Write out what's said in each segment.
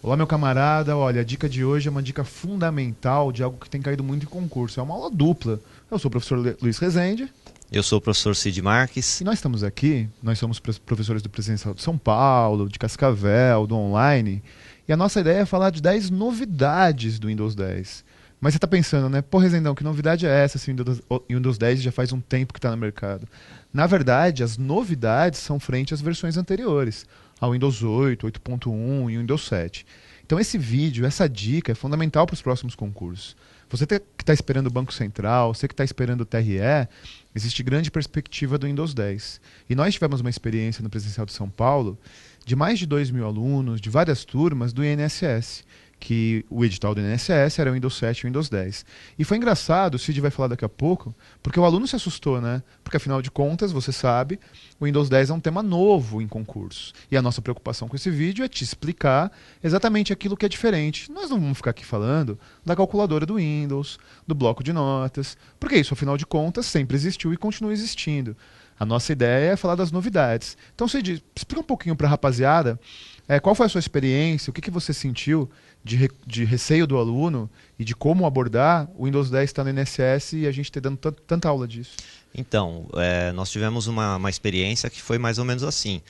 Olá, meu camarada. Olha, a dica de hoje é uma dica fundamental de algo que tem caído muito em concurso. É uma aula dupla. Eu sou o professor Luiz Rezende Eu sou o professor Cid e Marques. nós estamos aqui. Nós somos professores do Presencial de São Paulo, de Cascavel, do online. E a nossa ideia é falar de 10 novidades do Windows 10. Mas você está pensando, né? Pô, Rezendão, que novidade é essa se o Windows 10 já faz um tempo que está no mercado? Na verdade, as novidades são frente às versões anteriores, ao Windows 8, 8.1 e o Windows 7. Então esse vídeo, essa dica é fundamental para os próximos concursos. Você que está esperando o Banco Central, você que está esperando o TRE, existe grande perspectiva do Windows 10. E nós tivemos uma experiência no Presencial de São Paulo de mais de 2.000 alunos, de várias turmas do INSS, que o edital do INSS era o Windows 7 e o Windows 10. E foi engraçado, o Cid vai falar daqui a pouco, porque o aluno se assustou, né? Porque afinal de contas, você sabe, o Windows 10 é um tema novo em concursos. E a nossa preocupação com esse vídeo é te explicar exatamente aquilo que é diferente. Nós não vamos ficar aqui falando da calculadora do Windows, do bloco de notas, porque isso, afinal de contas, sempre existiu e continua existindo. A nossa ideia é falar das novidades. Então, Cid, explica um pouquinho para a rapaziada qual foi a sua experiência, o que você sentiu de receio do aluno e de como abordar o Windows 10 está no INSS e a gente ter dando tanta aula disso. Então, nós tivemos uma experiência que foi mais ou menos assim.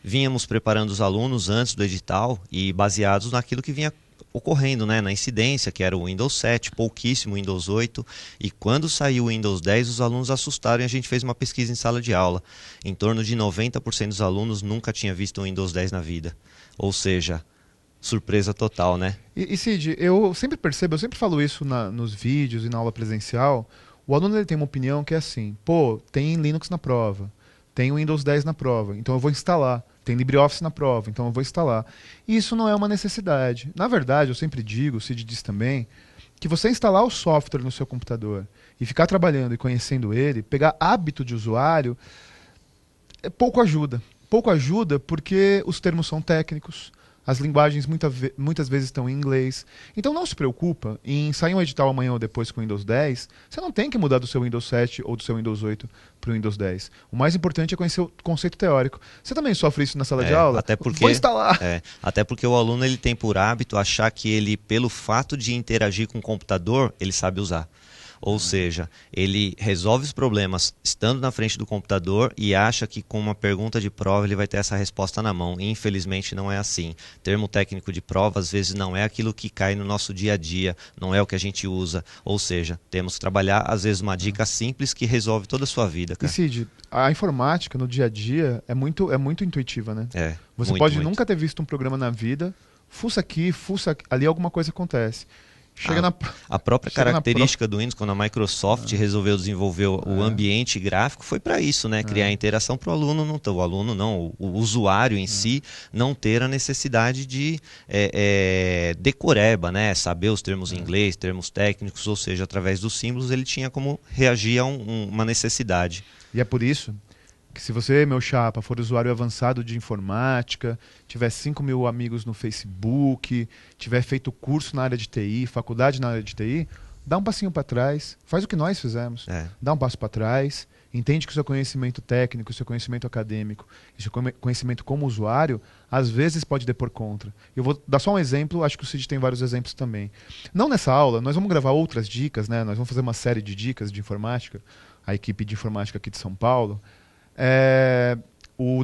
Vínhamos preparando os alunos antes do edital e baseados naquilo que vinha ocorrendo, né, na incidência, que era o Windows 7, pouquíssimo Windows 8, e quando saiu o Windows 10, os alunos assustaram e a gente fez uma pesquisa em sala de aula. Em torno de 90% dos alunos nunca tinha visto um Windows 10 na vida. Ou seja, surpresa total, né? E Cid, eu sempre percebo, eu sempre falo isso nos vídeos e na aula presencial, o aluno ele tem uma opinião que é assim, pô, tem Linux na prova, tem o Windows 10 na prova, então eu vou instalar. Tem LibreOffice na prova, então eu vou instalar. E isso não é uma necessidade. Na verdade, eu sempre digo, o Cid diz também, que você instalar o software no seu computador e ficar trabalhando e conhecendo ele, pegar hábito de usuário, pouco ajuda. Pouco ajuda porque os termos são técnicos, as linguagens muitas vezes estão em inglês. Então não se preocupa em sair um edital amanhã ou depois com o Windows 10. Você não tem que mudar do seu Windows 7 ou do seu Windows 8 para o Windows 10. O mais importante é conhecer o conceito teórico. Você também sofre isso na sala de aula? Até porque, vou instalar! até porque o aluno ele tem por hábito achar que ele, pelo fato de interagir com o computador, ele sabe usar. Ou seja, ele resolve os problemas estando na frente do computador e acha que com uma pergunta de prova ele vai ter essa resposta na mão. E, infelizmente não é assim. Termo técnico de prova às vezes não é aquilo que cai no nosso dia a dia, não é o que a gente usa. Ou seja, temos que trabalhar às vezes uma dica simples que resolve toda a sua vida, cara. E Cid, a informática no dia a dia é muito intuitiva, né? Você muito, pode muito. nunca ter visto um programa na vida, fuça aqui, fuça ali, alguma coisa acontece. A própria característica do Windows, quando a Microsoft resolveu desenvolver o ambiente gráfico, foi para isso, né? Criar interação para o aluno, o usuário em si, não ter a necessidade de decoreba, né? Saber os termos em inglês, termos técnicos, ou seja, através dos símbolos ele tinha como reagir a uma necessidade. E é por isso que se você, meu chapa, for usuário avançado de informática, tiver 5.000 amigos no Facebook, tiver feito curso na área de TI, faculdade na área de TI, dá um passinho para trás, faz o que nós fizemos, dá um passo para trás, entende que o seu conhecimento técnico, o seu conhecimento acadêmico, o seu conhecimento como usuário, às vezes pode depor contra. Eu vou dar só um exemplo, acho que o Cid tem vários exemplos também. Não nessa aula, nós vamos gravar outras dicas, né? Nós vamos fazer uma série de dicas de informática, a equipe de informática aqui de São Paulo. O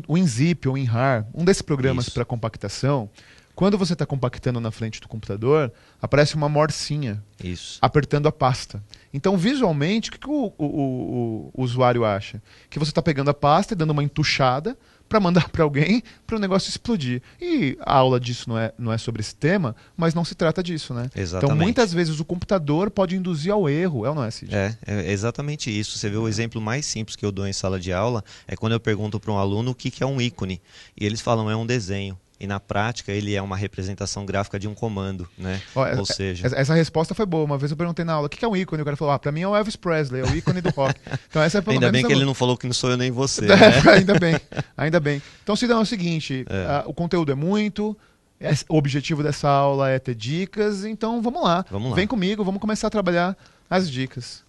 WinZip ou WinRAR, um desses programas para compactação, quando você está compactando na frente do computador, aparece uma morcinha apertando a pasta. Então, visualmente, o que o usuário acha? Que você está pegando a pasta e dando uma entuchada para mandar para alguém para o negócio explodir. E a aula disso não é sobre esse tema, mas não se trata disso, né? Exatamente. Então, muitas vezes o computador pode induzir ao erro, é ou não é, Cid? É exatamente isso. Você vê o exemplo mais simples que eu dou em sala de aula é quando eu pergunto para um aluno o que é um ícone. E eles falam, é um desenho. E na prática ele é uma representação gráfica de um comando, né? Ou seja... Essa resposta foi boa. Uma vez eu perguntei na aula, o que é um ícone? O cara falou, para mim é o Elvis Presley, é o ícone do rock. Então essa é pelo Ainda menos bem que ele não falou que não sou eu nem você, né? Ainda bem. Então, Cidão, é o seguinte, o conteúdo é muito, o objetivo dessa aula é ter dicas, então vamos lá. Vem comigo, vamos começar a trabalhar as dicas.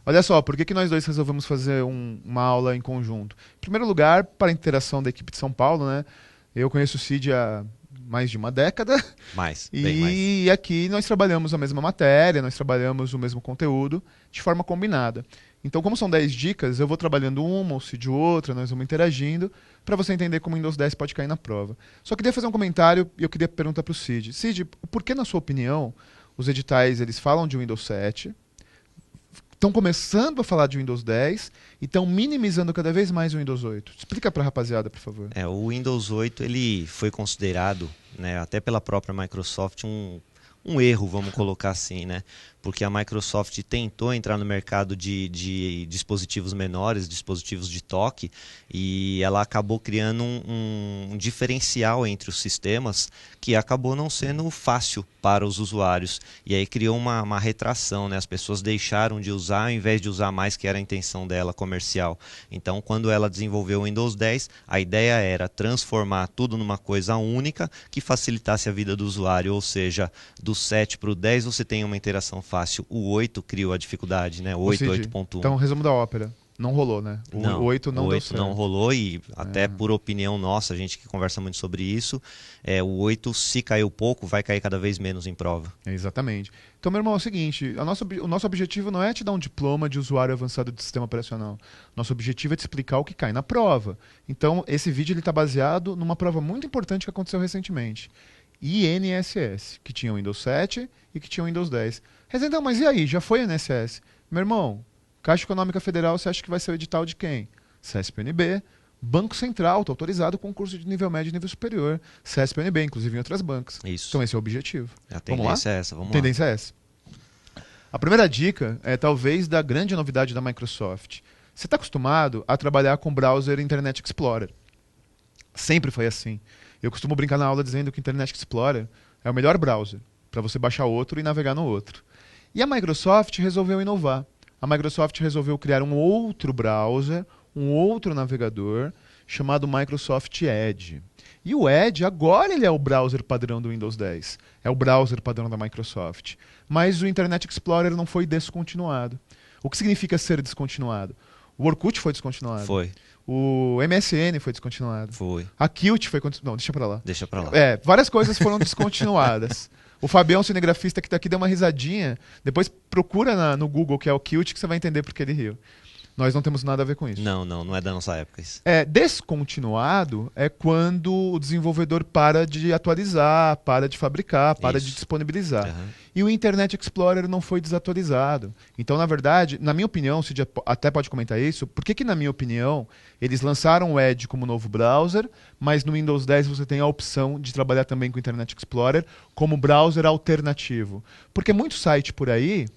Olha só, por que nós dois resolvemos fazer uma aula em conjunto? Em primeiro lugar, para a interação da equipe de São Paulo, né? Eu conheço o Cid há mais de uma década. Bem mais. E aqui nós trabalhamos a mesma matéria, nós trabalhamos o mesmo conteúdo de forma combinada. Então, como são 10 dicas, eu vou trabalhando uma, o Cid outra, nós vamos interagindo, para você entender como o Windows 10 pode cair na prova. Só queria fazer um comentário e eu queria perguntar para o Cid. Cid, por que, na sua opinião, os editais eles falam de Windows 7, estão começando a falar de Windows 10 e estão minimizando cada vez mais o Windows 8? Explica para a rapaziada, por favor. O Windows 8 ele foi considerado, né, até pela própria Microsoft, um erro, vamos colocar assim, né? Porque a Microsoft tentou entrar no mercado de dispositivos menores, dispositivos de toque, e ela acabou criando um diferencial entre os sistemas que acabou não sendo fácil para os usuários. E aí criou uma retração, né? As pessoas deixaram de usar ao invés de usar mais, que era a intenção dela comercial. Então, quando ela desenvolveu o Windows 10, a ideia era transformar tudo numa coisa única que facilitasse a vida do usuário, ou seja, do 7 para o 10 você tem uma interação fácil. O 8 criou a dificuldade, né? O 8, 8.1. Então, resumo da ópera. Não rolou, né? O 8 não deu certo. Não rolou e até por opinião nossa, a gente que conversa muito sobre isso, o 8 se caiu pouco, vai cair cada vez menos em prova. Exatamente. Então, meu irmão, é o seguinte, o nosso objetivo não é te dar um diploma de usuário avançado de sistema operacional. Nosso objetivo é te explicar o que cai na prova. Então, esse vídeo está baseado numa prova muito importante que aconteceu recentemente. INSS, que tinha o Windows 7 e que tinha o Windows 10. Rezendão, mas e aí? Já foi INSS? Meu irmão, Caixa Econômica Federal, você acha que vai ser o edital de quem? CESP-NB. Banco Central, está autorizado concurso de nível médio e nível superior. CESP-NB, inclusive em outras bancas. Isso. Então esse é o objetivo. A tendência é essa, vamos lá. Tendência é essa. A primeira dica é talvez da grande novidade da Microsoft. Você está acostumado a trabalhar com browser Internet Explorer. Sempre foi assim. Eu costumo brincar na aula dizendo que o Internet Explorer é o melhor browser para você baixar outro e navegar no outro. E a Microsoft resolveu inovar. A Microsoft resolveu criar um outro browser, um outro navegador, chamado Microsoft Edge. E o Edge, agora ele é o browser padrão do Windows 10. É o browser padrão da Microsoft. Mas o Internet Explorer não foi descontinuado. O que significa ser descontinuado? O Orkut foi descontinuado. Foi. O MSN foi descontinuado. Foi. A Qt foi... Não, deixa pra lá. Deixa pra lá. Várias coisas foram descontinuadas. O Fabião, cinegrafista que tá aqui, deu uma risadinha. Depois procura no Google, que é o Qt, que você vai entender porque ele riu. Nós não temos nada a ver com isso. Não é da nossa época isso. Descontinuado é quando o desenvolvedor para de atualizar, para de fabricar, para de disponibilizar. Uhum. E o Internet Explorer não foi desatualizado. Então, na verdade, na minha opinião, o Cid até pode comentar isso, por que na minha opinião, eles lançaram o Edge como novo browser, mas no Windows 10 você tem a opção de trabalhar também com o Internet Explorer como browser alternativo? Porque muito site por aí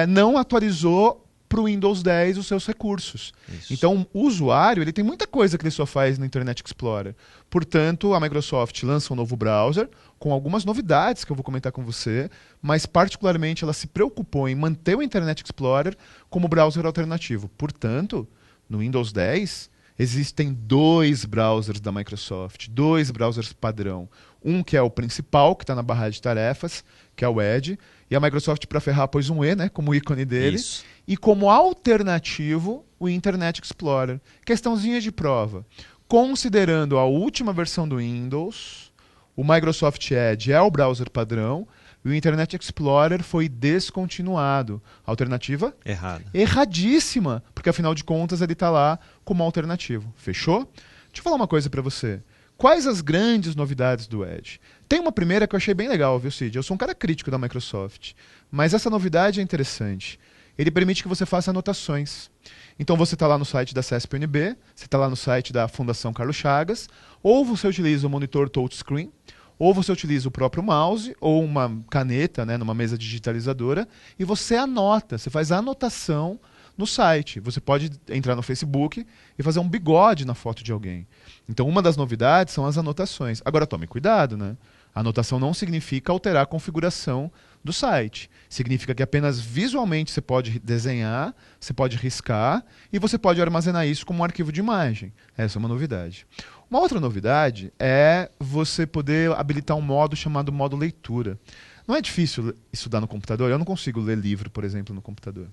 não atualizou para o Windows 10 os seus recursos. Isso. Então, o usuário ele tem muita coisa que ele só faz no Internet Explorer. Portanto, a Microsoft lança um novo browser com algumas novidades que eu vou comentar com você, mas particularmente ela se preocupou em manter o Internet Explorer como browser alternativo. Portanto, no Windows 10 existem 2 browsers da Microsoft, 2 browsers padrão. Um que é o principal, que está na barra de tarefas, que é o Edge, e a Microsoft, para ferrar, pôs um E, né, como ícone dele. Isso. E como alternativo, o Internet Explorer. Questãozinha de prova. Considerando a última versão do Windows, o Microsoft Edge é o browser padrão, e o Internet Explorer foi descontinuado. Alternativa? Errada. Erradíssima, porque afinal de contas ele está lá como alternativo. Fechou? Deixa eu falar uma coisa para você. Quais as grandes novidades do Edge? Tem uma primeira que eu achei bem legal, viu, Cid? Eu sou um cara crítico da Microsoft, mas essa novidade é interessante. Ele permite que você faça anotações. Então você está lá no site da CESP-NB, você está lá no site da Fundação Carlos Chagas, ou você utiliza o monitor touchscreen, ou você utiliza o próprio mouse, ou uma caneta, né, numa mesa digitalizadora, e você anota, você faz a anotação no site. Você pode entrar no Facebook e fazer um bigode na foto de alguém. Então uma das novidades são as anotações. Agora tome cuidado, né? A anotação não significa alterar a configuração do site. Significa que apenas visualmente você pode desenhar, você pode riscar e você pode armazenar isso como um arquivo de imagem. Essa é uma novidade. Uma outra novidade é você poder habilitar um modo chamado modo leitura. Não é difícil estudar no computador? Eu não consigo ler livro, por exemplo, no computador.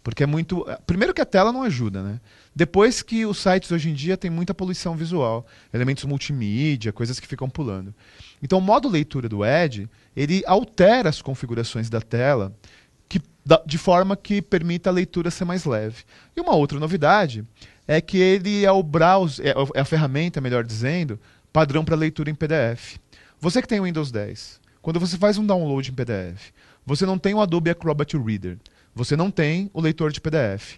Porque é muito. Primeiro que a tela não ajuda, né? Depois que os sites hoje em dia têm muita poluição visual, elementos multimídia, coisas que ficam pulando. Então o modo leitura do Edge, ele altera as configurações da tela de forma que permita a leitura ser mais leve. E uma outra novidade é que ele é o browser, é a ferramenta, melhor dizendo, padrão para leitura em PDF. Você que tem o Windows 10, quando você faz um download em PDF, você não tem o Adobe Acrobat Reader, você não tem o leitor de PDF.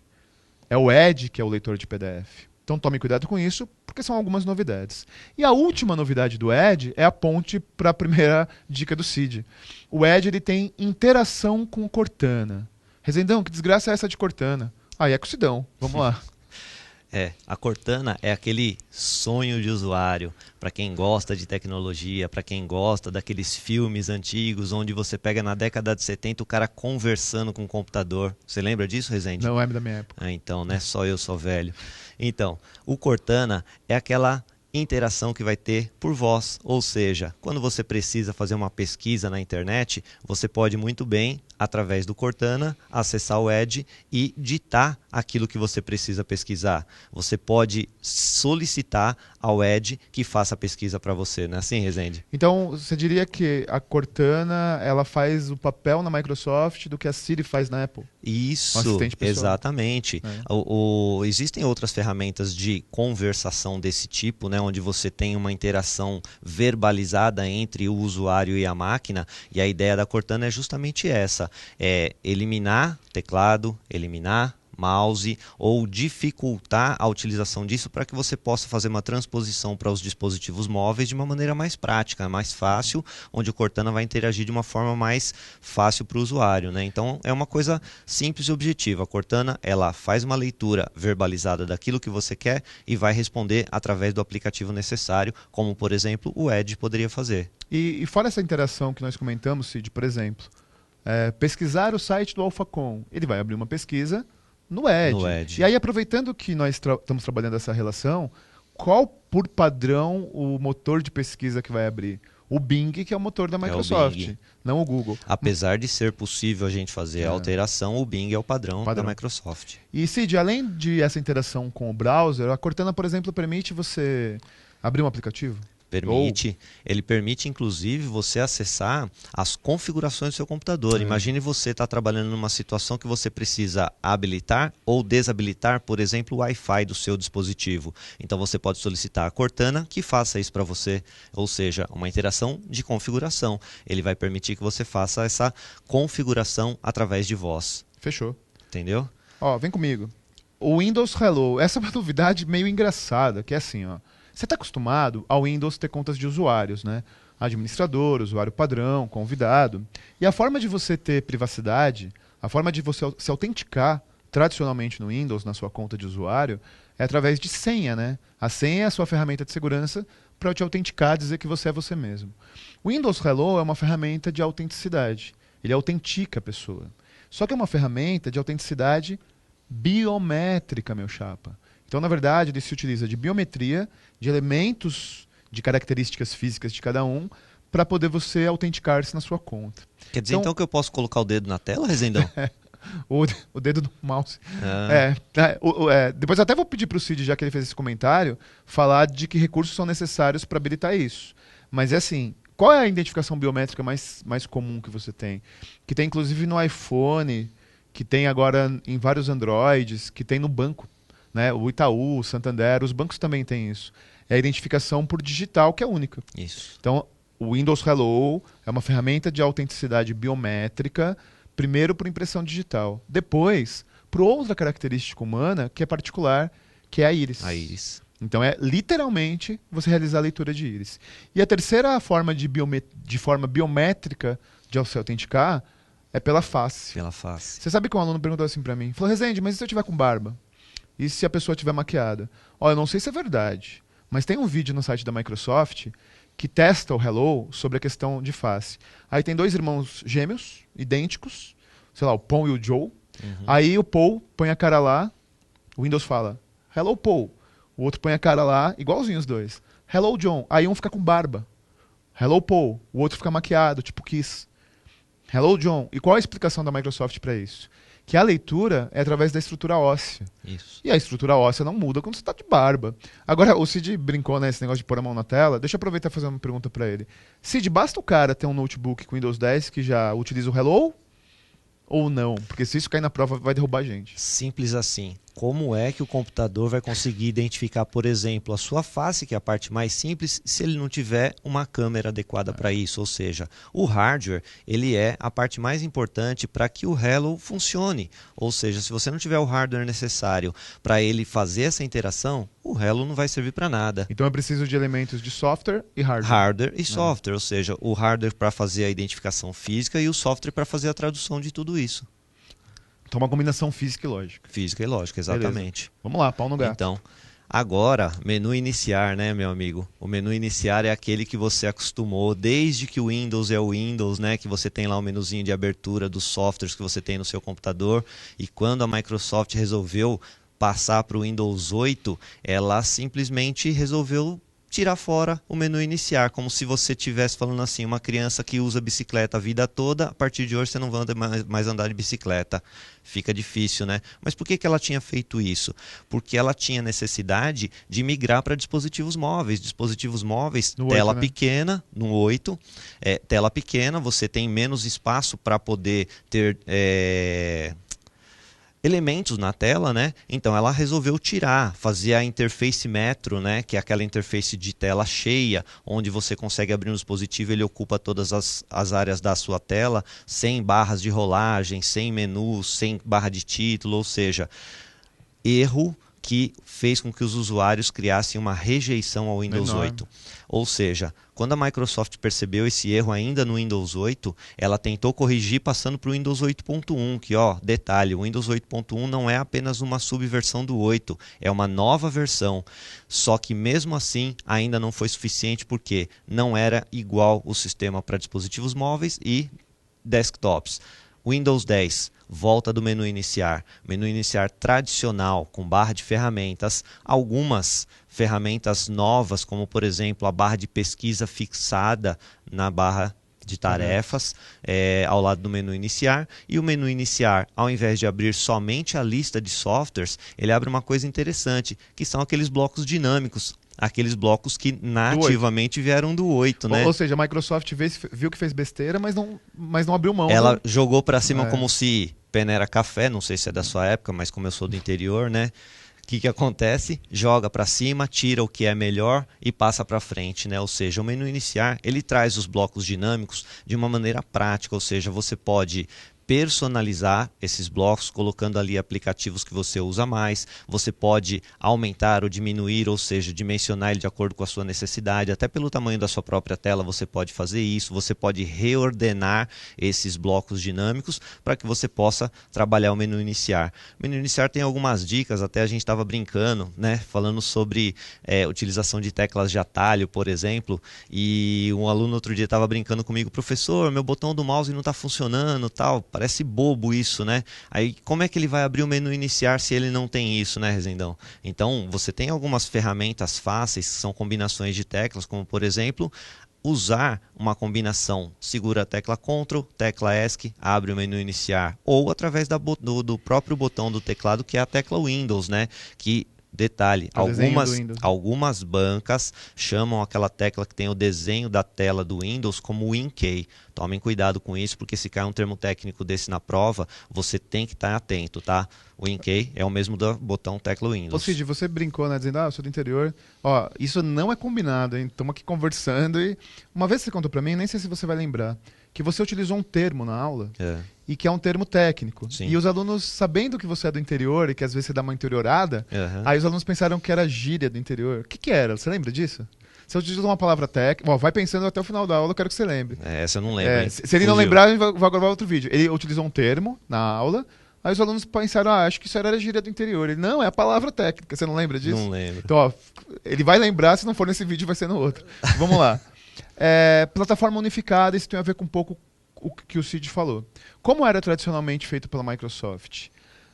É o Edge que é o leitor de PDF. Então tome cuidado com isso, porque são algumas novidades. E a última novidade do Edge é a ponte para a primeira dica do Cid. O Edge ele tem interação com Cortana. Rezendão, que desgraça é essa de Cortana? Aí é com o Sidão, vamos lá. A Cortana é aquele sonho de usuário para quem gosta de tecnologia, para quem gosta daqueles filmes antigos onde você pega na década de 70 o cara conversando com o computador. Você lembra disso, Rezende? Não é da minha época. Então, né? Só eu sou velho. Então, o Cortana é aquela interação que vai ter por voz, ou seja, quando você precisa fazer uma pesquisa na internet, você pode muito bem, através do Cortana, acessar o Edge e ditar aquilo que você precisa pesquisar. Você pode solicitar ao Edge que faça a pesquisa para você, não é assim, Rezende? Então, você diria que a Cortana ela faz o papel na Microsoft do que a Siri faz na Apple? Isso, exatamente. Existem outras ferramentas de conversação desse tipo, né, onde você tem uma interação verbalizada entre o usuário e a máquina, e a ideia da Cortana é justamente essa, é eliminar teclado, eliminar mouse ou dificultar a utilização disso para que você possa fazer uma transposição para os dispositivos móveis de uma maneira mais prática, mais fácil, onde o Cortana vai interagir de uma forma mais fácil para o usuário, né? Então é uma coisa simples e objetiva. A Cortana ela faz uma leitura verbalizada daquilo que você quer e vai responder através do aplicativo necessário, como por exemplo o Edge poderia fazer. E fora essa interação que nós comentamos, Cid, por exemplo, pesquisar o site do AlphaCon, ele vai abrir uma pesquisa no Edge. E aí, aproveitando que nós estamos trabalhando essa relação, qual, por padrão, o motor de pesquisa que vai abrir? O Bing, que é o motor da Microsoft, não o Google. Apesar de ser possível a gente fazer a alteração, o Bing é o padrão da Microsoft. E, Cid, além de essa interação com o browser, a Cortana, por exemplo, permite você abrir um aplicativo? Permite. Ele permite, inclusive, você acessar as configurações do seu computador. Imagine você estar trabalhando numa situação que você precisa habilitar ou desabilitar, por exemplo, o Wi-Fi do seu dispositivo. Então você pode solicitar a Cortana que faça isso para você. Ou seja, uma interação de configuração. Ele vai permitir que você faça essa configuração através de voz. Fechou. Entendeu? Ó, vem comigo. O Windows Hello, essa é uma novidade meio engraçada, que é assim, ó. Você está acostumado ao Windows ter contas de usuários, né? Administrador, usuário padrão, convidado. E a forma de você ter privacidade, a forma de você se autenticar tradicionalmente no Windows, na sua conta de usuário, é através de senha, né? A senha é a sua ferramenta de segurança para te autenticar, dizer que você é você mesmo. O Windows Hello é uma ferramenta de autenticidade. Ele autentica a pessoa. Só que é uma ferramenta de autenticidade biométrica, meu chapa. Então, na verdade, ele se utiliza de biometria, de elementos, de características físicas de cada um, para poder você autenticar-se na sua conta. Quer dizer então que eu posso colocar o dedo na tela, Rezendão? O dedo do mouse. Depois até vou pedir para o Cid, já que ele fez esse comentário, falar de que recursos são necessários para habilitar isso. Mas é assim, qual é a identificação biométrica mais comum que você tem? Que tem inclusive no iPhone, que tem agora em vários Androids, que tem no banco. Né? O Itaú, o Santander, os bancos também têm isso. É a identificação por digital, que é única. Isso. Então, o Windows Hello é uma ferramenta de autenticidade biométrica, primeiro por impressão digital, depois por outra característica humana que é particular, que é a íris. A íris. Então, é literalmente você realizar a leitura de íris. E a terceira forma de forma biométrica de se autenticar é pela face. Pela face. Você sabe que um aluno perguntou assim para mim, falou, Rezende, mas e se eu tiver com barba? E se a pessoa estiver maquiada? Olha, eu não sei se é verdade, mas tem um vídeo no site da Microsoft que testa o Hello sobre a questão de face. Aí tem dois irmãos gêmeos, idênticos, sei lá, o Paul e o Joe. Aí o Paul põe a cara lá, o Windows fala, Hello Paul. O outro põe a cara lá, igualzinho os dois. Hello John. Aí um fica com barba. Hello Paul. O outro fica maquiado, tipo Kiss. Hello John. E qual a explicação da Microsoft para isso? que a leitura é através da estrutura óssea. Isso. E a estrutura óssea não muda quando você está de barba. Agora, o Cid brincou nesse negócio de pôr a mão na tela. Deixa eu aproveitar e fazer uma pergunta para ele. Cid, basta o cara ter um notebook com Windows 10 que já utiliza o Hello? Ou não? Porque se isso cair na prova, vai derrubar a gente. Simples assim. Como é que o computador vai conseguir identificar, por exemplo, a sua face, que é a parte mais simples, se ele não tiver uma câmera adequada para isso? Ou seja, o hardware ele é a parte mais importante para que o Hello funcione. Ou seja, se você não tiver o hardware necessário para ele fazer essa interação, o Hello não vai servir para nada. Então eu preciso de elementos de software e hardware. Hardware e software, ou seja, o hardware para fazer a identificação física e o software para fazer a tradução de tudo isso. Então uma combinação física e lógica. Física e lógica, exatamente. Beleza. Vamos lá, pau no gato. Então, agora, menu iniciar, né, meu amigo? O menu iniciar é aquele que você acostumou desde que o Windows é o Windows, né? Que você tem lá o menuzinho de abertura dos softwares que você tem no seu computador. E quando a Microsoft resolveu passar para o Windows 8, ela simplesmente resolveu tirar fora o menu iniciar, como se você estivesse falando assim, uma criança que usa bicicleta a vida toda, a partir de hoje você não vai mais andar de bicicleta. Fica difícil, né? Mas por que ela tinha feito isso? Porque ela tinha necessidade de migrar para dispositivos móveis. Dispositivos móveis, No tela 8, né? pequena, no 8, tela pequena, você tem menos espaço para poder ter elementos na tela, né? Então ela resolveu tirar, fazer a interface Metro, né? Que é aquela interface de tela cheia, onde você consegue abrir um dispositivo, ele ocupa todas as áreas da sua tela, sem barras de rolagem, sem menu, sem barra de título, ou seja, erro que fez com que os usuários criassem uma rejeição ao Windows Enorme. 8. Ou seja, quando a Microsoft percebeu esse erro ainda no Windows 8, ela tentou corrigir passando para o Windows 8.1, que, ó, detalhe, o Windows 8.1 não é apenas uma subversão do 8, é uma nova versão. Só que mesmo assim ainda não foi suficiente porque não era igual o sistema para dispositivos móveis e desktops. Windows 10, volta do menu iniciar tradicional, com barra de ferramentas, algumas ferramentas novas, como por exemplo a barra de pesquisa fixada na barra de tarefas, ao lado do menu iniciar, e o menu iniciar, ao invés de abrir somente a lista de softwares, ele abre uma coisa interessante, que são aqueles blocos dinâmicos, aqueles blocos que nativamente vieram do 8, né? Ou seja, a Microsoft viu que fez besteira, mas não abriu mão. Ela jogou para cima como se pena era café, não sei se é da sua época, mas como eu sou do interior, né? O que acontece? Joga para cima, tira o que é melhor e passa para frente, né? Ou seja, o menu iniciar, ele traz os blocos dinâmicos de uma maneira prática, ou seja, você pode personalizar esses blocos, colocando ali aplicativos que você usa mais. Você pode aumentar ou diminuir, ou seja, dimensionar ele de acordo com a sua necessidade. Até pelo tamanho da sua própria tela você pode fazer isso. Você pode reordenar esses blocos dinâmicos para que você possa trabalhar o menu iniciar. O menu iniciar tem algumas dicas, até a gente estava brincando, né? Falando sobre utilização de teclas de atalho, por exemplo, e um aluno outro dia estava brincando comigo: professor, meu botão do mouse não está funcionando, tal. Parece bobo isso, né? Aí como é que ele vai abrir o menu iniciar se ele não tem isso, né, Rezendão? Então você tem algumas ferramentas fáceis, que são combinações de teclas, como por exemplo, usar uma combinação, segura a tecla Ctrl, tecla ESC, abre o menu iniciar, ou através do próprio botão do teclado, que é a tecla Windows, né? Que, detalhe, algumas bancas chamam aquela tecla que tem o desenho da tela do Windows como WinKey. Tomem cuidado com isso, porque se cair um termo técnico desse na prova, você tem que estar atento, tá? O WinKey é o mesmo do botão tecla Windows. Ou seja, você brincou, né, dizendo, eu sou do interior. Ó, isso não é combinado, hein? Estamos aqui conversando e uma vez você contou pra mim, nem sei se você vai lembrar, que você utilizou um termo na aula e que é um termo técnico. Sim. E os alunos, sabendo que você é do interior e que às vezes você dá uma interiorada, aí os alunos pensaram que era gíria do interior. O que era? Você lembra disso? Se eu utilizar uma palavra técnica, vai pensando até o final da aula, eu quero que você lembre. Essa eu não lembro. Se ele não lembrar, a gente vai gravar outro vídeo. Ele utilizou um termo na aula, aí os alunos pensaram, acho que isso era gíria do interior. Ele, não, é a palavra técnica. Você não lembra disso? Não lembro. Então, ó, ele vai lembrar, se não for nesse vídeo, vai ser no outro. Vamos lá. Plataforma unificada, isso tem a ver com um pouco o que o Cid falou. Como era tradicionalmente feito pela Microsoft?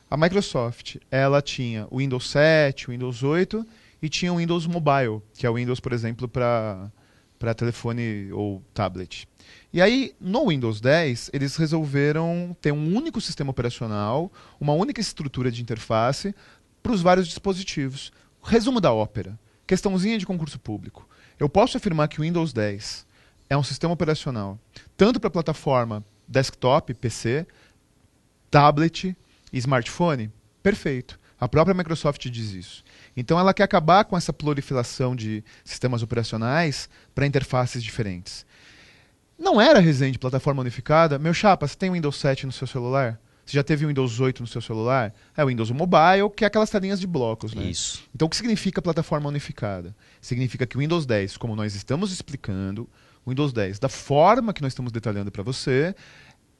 A Microsoft, ela tinha o Windows 7, o Windows 8 e tinha o Windows Mobile, que é o Windows, por exemplo, para para telefone ou tablet. E aí, no Windows 10, eles resolveram ter um único sistema operacional, uma única estrutura de interface para os vários dispositivos. Resumo da ópera. Questãozinha de concurso público. Eu posso afirmar que o Windows 10 é um sistema operacional tanto para a plataforma desktop, PC, tablet e smartphone? Perfeito. A própria Microsoft diz isso. Então ela quer acabar com essa proliferação de sistemas operacionais para interfaces diferentes. Não era resenha de plataforma unificada? Meu chapa, você tem o Windows 7 no seu celular? Você já teve o Windows 8 no seu celular? É o Windows Mobile, que é aquelas telinhas de blocos, né? Isso. Então o que significa plataforma unificada? Significa que o Windows 10, como nós estamos explicando, o Windows 10, da forma que nós estamos detalhando para você,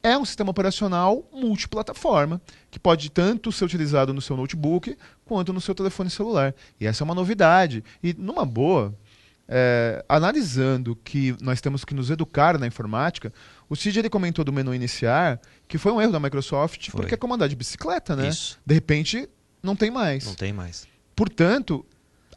é um sistema operacional multiplataforma, que pode tanto ser utilizado no seu notebook quanto no seu telefone celular. E essa é uma novidade. E numa boa, analisando que nós temos que nos educar na informática, o Cid ele comentou do menu iniciar que foi um erro da Microsoft, porque é como andar de bicicleta, né? Isso. De repente, não tem mais. Não tem mais. Portanto,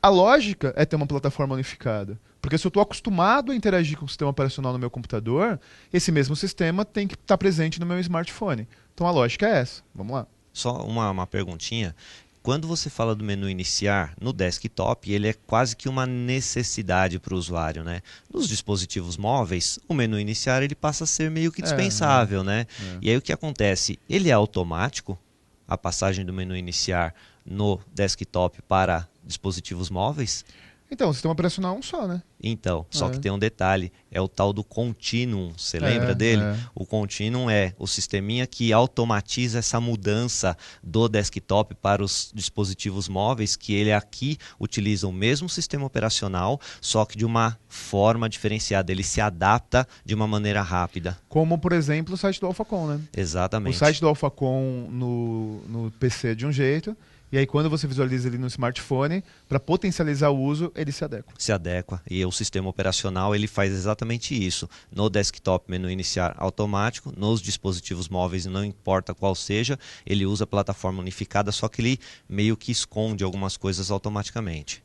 a lógica é ter uma plataforma unificada. Porque se eu estou acostumado a interagir com o sistema operacional no meu computador, esse mesmo sistema tem que estar presente no meu smartphone. Então a lógica é essa. Vamos lá. Só uma perguntinha. Quando você fala do menu iniciar no desktop, ele é quase que uma necessidade para o usuário, né? Nos dispositivos móveis, o menu iniciar ele passa a ser meio que dispensável, né? E aí o que acontece? Ele é automático, a passagem do menu iniciar no desktop para dispositivos móveis? Então, o sistema operacional é um só, né? Então, só que tem um detalhe, é o tal do Continuum, você lembra dele? O Continuum é o sisteminha que automatiza essa mudança do desktop para os dispositivos móveis, que ele aqui utiliza o mesmo sistema operacional, só que de uma forma diferenciada, ele se adapta de uma maneira rápida. Como, por exemplo, o site do AlphaCon, né? Exatamente. O site do AlphaCon no PC é de um jeito, e aí quando você visualiza ele no smartphone, para potencializar o uso, ele se adequa. Se adequa. E o sistema operacional ele faz exatamente isso. No desktop, menu iniciar automático. Nos dispositivos móveis, não importa qual seja, ele usa a plataforma unificada, só que ele meio que esconde algumas coisas automaticamente.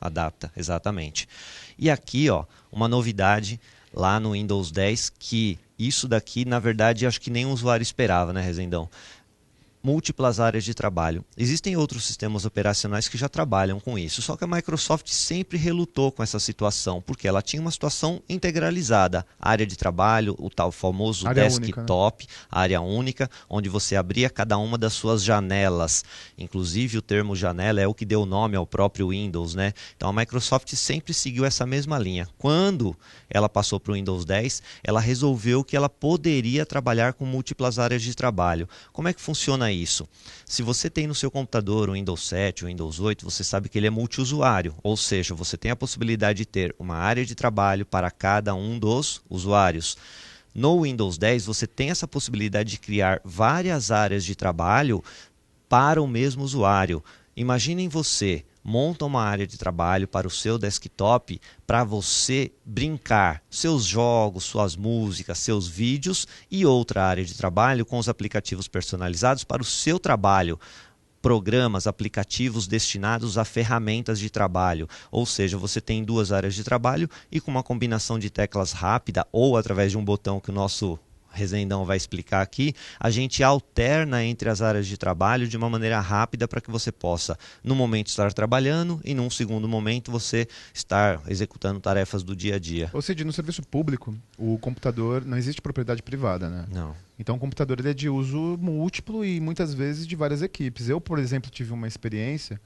Adapta, exatamente. E aqui, ó, uma novidade lá no Windows 10, que isso daqui, na verdade, acho que nem o usuário esperava, né, Rezendão? Múltiplas áreas de trabalho. Existem outros sistemas operacionais que já trabalham com isso, só que a Microsoft sempre relutou com essa situação, porque ela tinha uma situação integralizada. Área de trabalho, o tal famoso área desktop, única, né? área única, onde você abria cada uma das suas janelas. Inclusive o termo janela é o que deu o nome ao próprio Windows, né? Então a Microsoft sempre seguiu essa mesma linha. Quando ela passou para o Windows 10, ela resolveu que ela poderia trabalhar com múltiplas áreas de trabalho. Como é que funciona isso? Se você tem no seu computador o Windows 7, o Windows 8, você sabe que ele é multiusuário, ou seja, você tem a possibilidade de ter uma área de trabalho para cada um dos usuários. No Windows 10, você tem essa possibilidade de criar várias áreas de trabalho para o mesmo usuário. Imaginem você monta uma área de trabalho para o seu desktop para você brincar, seus jogos, suas músicas, seus vídeos, e outra área de trabalho com os aplicativos personalizados para o seu trabalho. Programas, aplicativos destinados a ferramentas de trabalho. Ou seja, você tem duas áreas de trabalho e com uma combinação de teclas rápida ou através de um botão que o nosso Rezendão vai explicar aqui, a gente alterna entre as áreas de trabalho de uma maneira rápida para que você possa, no momento, estar trabalhando e, num segundo momento, você estar executando tarefas do dia a dia. Ou seja, no serviço público, o computador, não existe propriedade privada, né? Não. Então o computador ele é de uso múltiplo e muitas vezes de várias equipes. Eu, por exemplo, tive uma experiência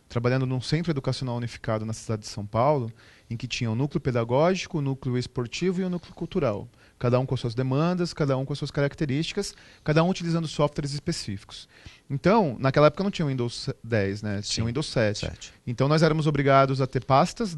trabalhando num centro educacional unificado na cidade de São Paulo, em que tinha o núcleo pedagógico, o núcleo esportivo e o núcleo cultural. Cada um com as suas demandas, cada um com as suas características, cada um utilizando softwares específicos. Então, naquela época não tinha o Windows 10, né? Tinha o Windows 7. Então nós éramos obrigados a ter pastas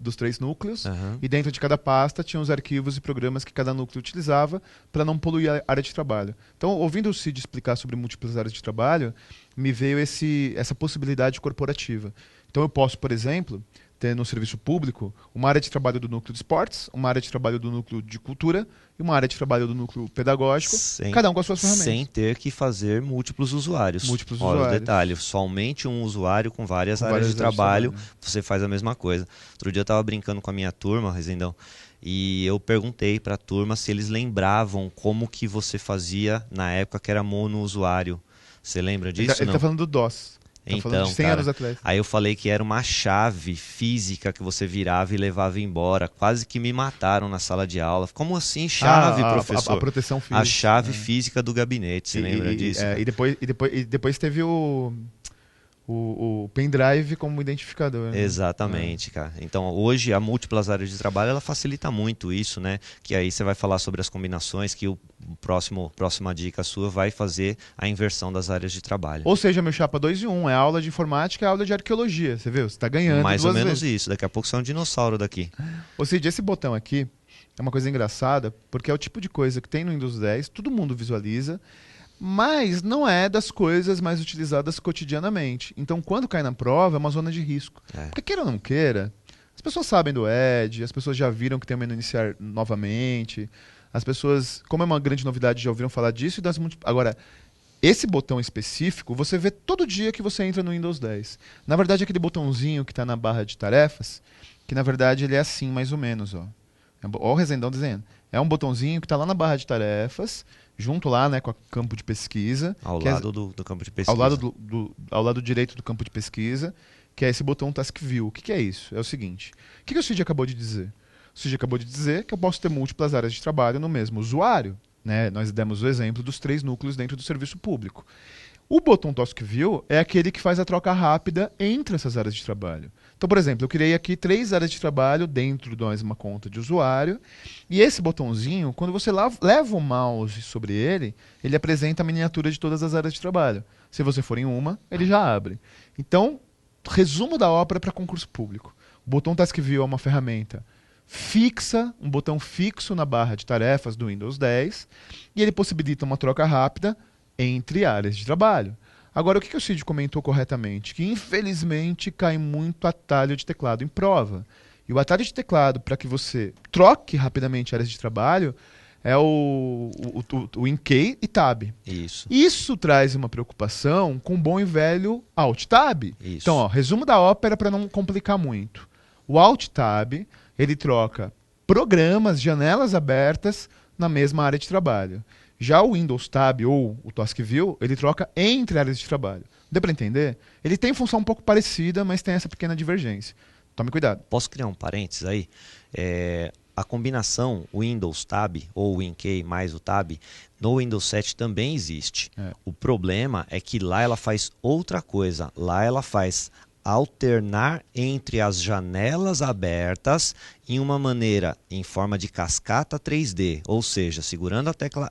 dos três núcleos, e dentro de cada pasta tinham os arquivos e programas que cada núcleo utilizava para não poluir a área de trabalho. Então, ouvindo o Cid explicar sobre múltiplas áreas de trabalho, me veio essa possibilidade corporativa. Então eu posso, por exemplo, ter no serviço público uma área de trabalho do núcleo de esportes, uma área de trabalho do núcleo de cultura e uma área de trabalho do núcleo pedagógico, cada um com as suas ferramentas. Sem ter que fazer múltiplos usuários. Múltiplos Olha usuários. o detalhe, somente um usuário com várias áreas de trabalho, você faz a mesma coisa. Outro dia eu estava brincando com a minha turma, Rezendão, e eu perguntei para a turma se eles lembravam como que você fazia na época que era monousuário. Você lembra disso? Ele está falando do DOS. Tá falando de 100 anos atrás. Aí eu falei que era uma chave física que você virava e levava embora. Quase que me mataram na sala de aula. Como assim chave, professor? A proteção física. A chave física do gabinete, você lembra disso? E depois teve o pendrive como identificador. Né? Exatamente, cara. Então, hoje, a múltiplas áreas de trabalho, ela facilita muito isso, né? Que aí você vai falar sobre as combinações, que o próxima dica sua vai fazer a inversão das áreas de trabalho. Ou seja, meu chapa 2 em 1, é aula de informática e aula de arqueologia, você viu? Você está ganhando mais duas ou menos vezes. isso, daqui a pouco você é um dinossauro daqui. Ou seja, esse botão aqui é uma coisa engraçada, porque é o tipo de coisa que tem no Windows 10, todo mundo visualiza, mas não é das coisas mais utilizadas cotidianamente. Então, quando cai na prova, é uma zona de risco. Porque queira ou não queira, as pessoas sabem do Edge, as pessoas já viram que tem o menu iniciar novamente, as pessoas, como é uma grande novidade, já ouviram falar disso. Agora, esse botão específico, você vê todo dia que você entra no Windows 10. Na verdade, aquele botãozinho que está na barra de tarefas, que na verdade ele é assim, mais ou menos. Ó o Rezendão desenhando. É um botãozinho que está lá na barra de tarefas, junto lá, né, com o campo de pesquisa. Ao lado do campo de pesquisa. Ao lado direito do campo de pesquisa, que é esse botão Task View. O que é isso? É o seguinte. O que o Cid acabou de dizer? O Cid acabou de dizer que eu posso ter múltiplas áreas de trabalho no mesmo usuário. Né? Nós demos o exemplo dos 3 núcleos dentro do serviço público. O botão Task View é aquele que faz a troca rápida entre essas áreas de trabalho. Então, por exemplo, eu criei aqui 3 áreas de trabalho dentro de uma conta de usuário, e esse botãozinho, quando você leva o mouse sobre ele, ele apresenta a miniatura de todas as áreas de trabalho. Se você for em uma, ele já abre. Então, resumo da ópera para concurso público. O botão Task View é uma ferramenta fixa, um botão fixo na barra de tarefas do Windows 10, e ele possibilita uma troca rápida entre áreas de trabalho. Agora, o que o Cid comentou corretamente? Que, infelizmente, cai muito atalho de teclado em prova. E o atalho de teclado, para que você troque rapidamente áreas de trabalho, é o InK e Tab. Isso traz uma preocupação com o bom e velho Alt-Tab. Então, ó, resumo da ópera para não complicar muito. O Alt-Tab, ele troca programas, janelas abertas na mesma área de trabalho. Já o Windows Tab ou o Task View, ele troca entre áreas de trabalho. Deu para entender? Ele tem função um pouco parecida, mas tem essa pequena divergência. Tome cuidado. Posso criar um parênteses aí? A combinação Windows Tab ou WinK mais o Tab no Windows 7 também existe. O problema é que lá ela faz outra coisa. Lá ela faz alternar entre as janelas abertas em uma maneira em forma de cascata 3D. Ou seja, segurando a tecla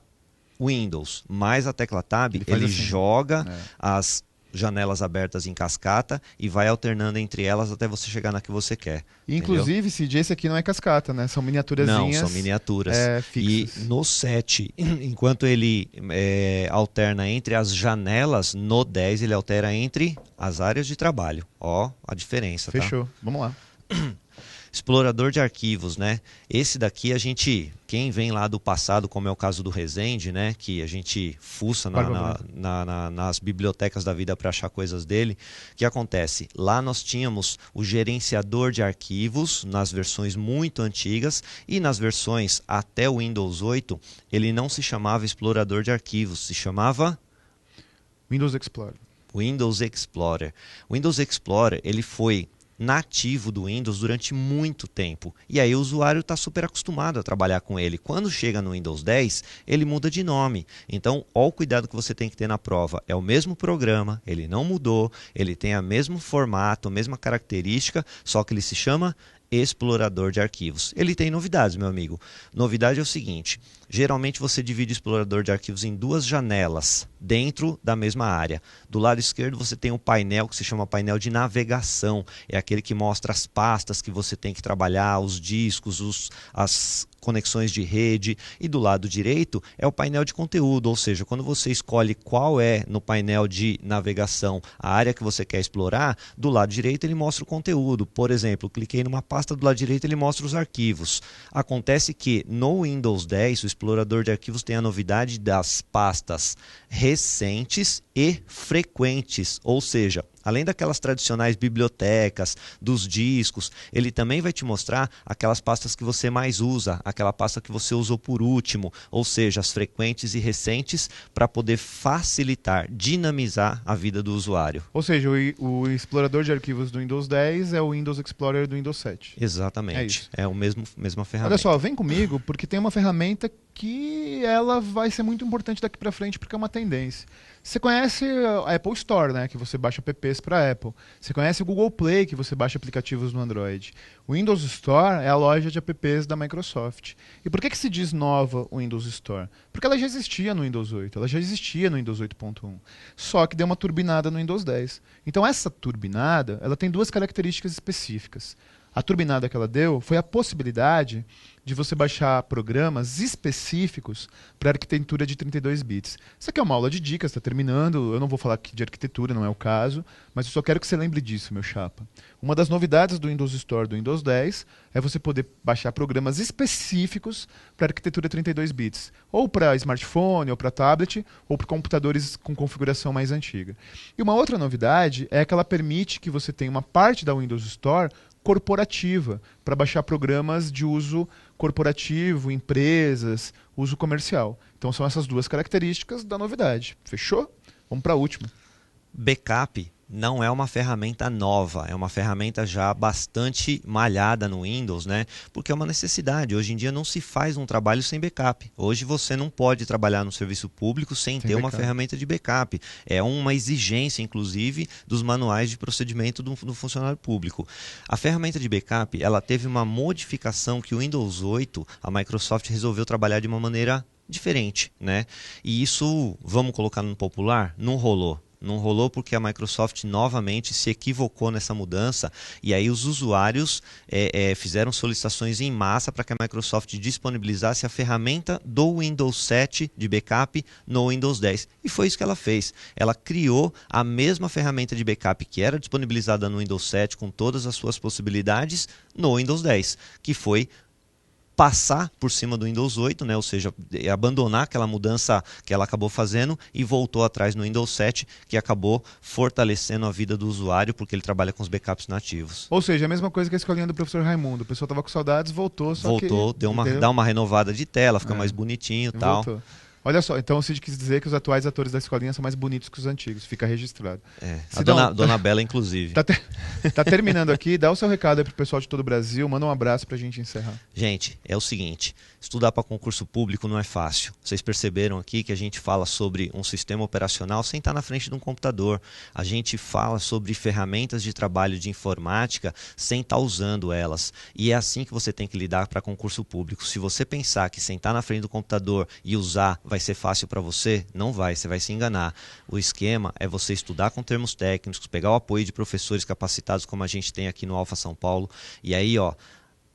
Windows mais a tecla Tab, ele assim, joga as janelas abertas em cascata e vai alternando entre elas até você chegar na que você quer. Inclusive, Cid, esse aqui não é cascata, né? São miniaturazinhas. Não, são miniaturas. Fixas. E no 7, enquanto ele alterna entre as janelas, no 10 ele altera entre as áreas de trabalho. Ó, a diferença. Fechou. Tá? Vamos lá. Explorador de arquivos, né? Esse daqui quem vem lá do passado, como é o caso do Rezende, né? Que a gente fuça nas bibliotecas da vida para achar coisas dele. O que acontece? Lá nós tínhamos o gerenciador de arquivos nas versões muito antigas e nas versões até o Windows 8, ele não se chamava explorador de arquivos, se chamava Windows Explorer. Windows Explorer. O Windows Explorer, ele foi nativo do Windows durante muito tempo. E aí o usuário está super acostumado a trabalhar com ele. Quando chega no Windows 10, ele muda de nome. Então, olha o cuidado que você tem que ter na prova. É o mesmo programa, ele não mudou, ele tem o mesmo formato, a mesma característica, só que ele se chama explorador de arquivos. Ele tem novidades, meu amigo. Novidade é o seguinte: geralmente você divide o explorador de arquivos em 2 janelas dentro da mesma área. Do lado esquerdo você tem um painel que se chama painel de navegação. É aquele que mostra as pastas que você tem que trabalhar, os discos, as conexões de rede. E do lado direito é o painel de conteúdo, ou seja, quando você escolhe qual é no painel de navegação a área que você quer explorar, do lado direito ele mostra o conteúdo. Por exemplo, cliquei numa pasta, do lado direito ele mostra os arquivos. Acontece que no Windows 10 o explorador de arquivos tem a novidade das pastas recentes e frequentes, ou seja, além daquelas tradicionais bibliotecas, dos discos, ele também vai te mostrar aquelas pastas que você mais usa, aquela pasta que você usou por último, ou seja, as frequentes e recentes, para poder facilitar, dinamizar a vida do usuário. Ou seja, o explorador de arquivos do Windows 10 é o Windows Explorer do Windows 7. Exatamente. É o mesma ferramenta. Olha só, vem comigo, porque tem uma ferramenta que ela vai ser muito importante daqui para frente, porque é uma tendência. Você conhece a Apple Store, né, que você baixa apps para Apple. Você conhece o Google Play, que você baixa aplicativos no Android. O Windows Store é a loja de apps da Microsoft. E por que se diz nova o Windows Store? Porque ela já existia no Windows 8, ela já existia no Windows 8.1. Só que deu uma turbinada no Windows 10. Então essa turbinada, ela tem duas características específicas. A turbinada que ela deu foi a possibilidade de você baixar programas específicos para arquitetura de 32 bits. Isso aqui é uma aula de dicas, está terminando. Eu não vou falar aqui de arquitetura, não é o caso, mas eu só quero que você lembre disso, meu chapa. Uma das novidades do Windows Store do Windows 10 é você poder baixar programas específicos para arquitetura 32 bits, ou para smartphone, ou para tablet, ou para computadores com configuração mais antiga. E uma outra novidade é que ela permite que você tenha uma parte da Windows Store corporativa, para baixar programas de uso corporativo, empresas, uso comercial. Então são essas duas características da novidade. Fechou? Vamos para a última. Backup não é uma ferramenta nova, é uma ferramenta já bastante malhada no Windows, né? Porque é uma necessidade. Hoje em dia não se faz um trabalho sem backup. Hoje você não pode trabalhar no serviço público sem ter uma ferramenta de backup. É uma exigência, inclusive, dos manuais de procedimento do funcionário público. A ferramenta de backup, ela teve uma modificação que o Windows 8, a Microsoft resolveu trabalhar de uma maneira diferente, né? E isso, vamos colocar no popular, não rolou. Não rolou porque a Microsoft novamente se equivocou nessa mudança e aí os usuários fizeram solicitações em massa para que a Microsoft disponibilizasse a ferramenta do Windows 7 de backup no Windows 10. E foi isso que ela fez. Ela criou a mesma ferramenta de backup que era disponibilizada no Windows 7 com todas as suas possibilidades no Windows 10, que foi passar por cima do Windows 8, né? Ou seja, abandonar aquela mudança que ela acabou fazendo e voltou atrás no Windows 7, que acabou fortalecendo a vida do usuário, porque ele trabalha com os backups nativos. Ou seja, a mesma coisa que a escolinha do professor Raimundo. O pessoal estava com saudades, voltou, dá uma renovada de tela, fica mais bonitinho e tal. Voltou. Olha só, então o Cid quis dizer que os atuais atores da escolinha são mais bonitos que os antigos, fica registrado. A dona Bela, inclusive. Tá terminando aqui, dá o seu recado aí pro pessoal de todo o Brasil, manda um abraço pra gente encerrar. Gente, é o seguinte, estudar para concurso público não é fácil. Vocês perceberam aqui que a gente fala sobre um sistema operacional sem estar na frente de um computador. A gente fala sobre ferramentas de trabalho de informática sem estar usando elas. E é assim que você tem que lidar para concurso público. Se você pensar que sentar na frente do computador e usar vai ser fácil para você, não vai, você vai se enganar. O esquema é você estudar com termos técnicos, pegar o apoio de professores capacitados como a gente tem aqui no Alfa São Paulo, e aí,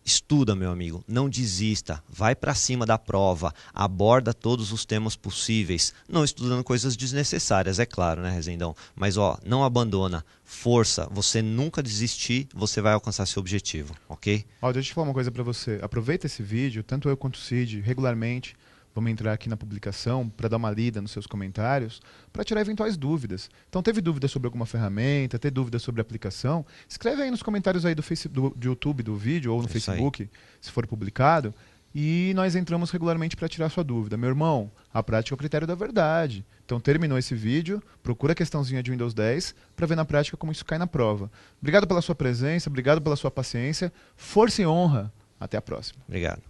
estuda, meu amigo, não desista, vai para cima da prova, aborda todos os temas possíveis, não estudando coisas desnecessárias, é claro, né, Rezendão? Mas, não abandona, força, você nunca desistir, você vai alcançar seu objetivo, ok? Deixa eu falar uma coisa para você, aproveita esse vídeo, tanto eu quanto o Cid, regularmente, vamos entrar aqui na publicação para dar uma lida nos seus comentários, para tirar eventuais dúvidas. Então, teve dúvida sobre alguma ferramenta, teve dúvida sobre a aplicação, escreve aí nos comentários aí do YouTube do vídeo ou no Facebook, se for publicado, e nós entramos regularmente para tirar sua dúvida. Meu irmão, a prática é o critério da verdade. Então, terminou esse vídeo, procura a questãozinha de Windows 10 para ver na prática como isso cai na prova. Obrigado pela sua presença, obrigado pela sua paciência, força e honra. Até a próxima. Obrigado.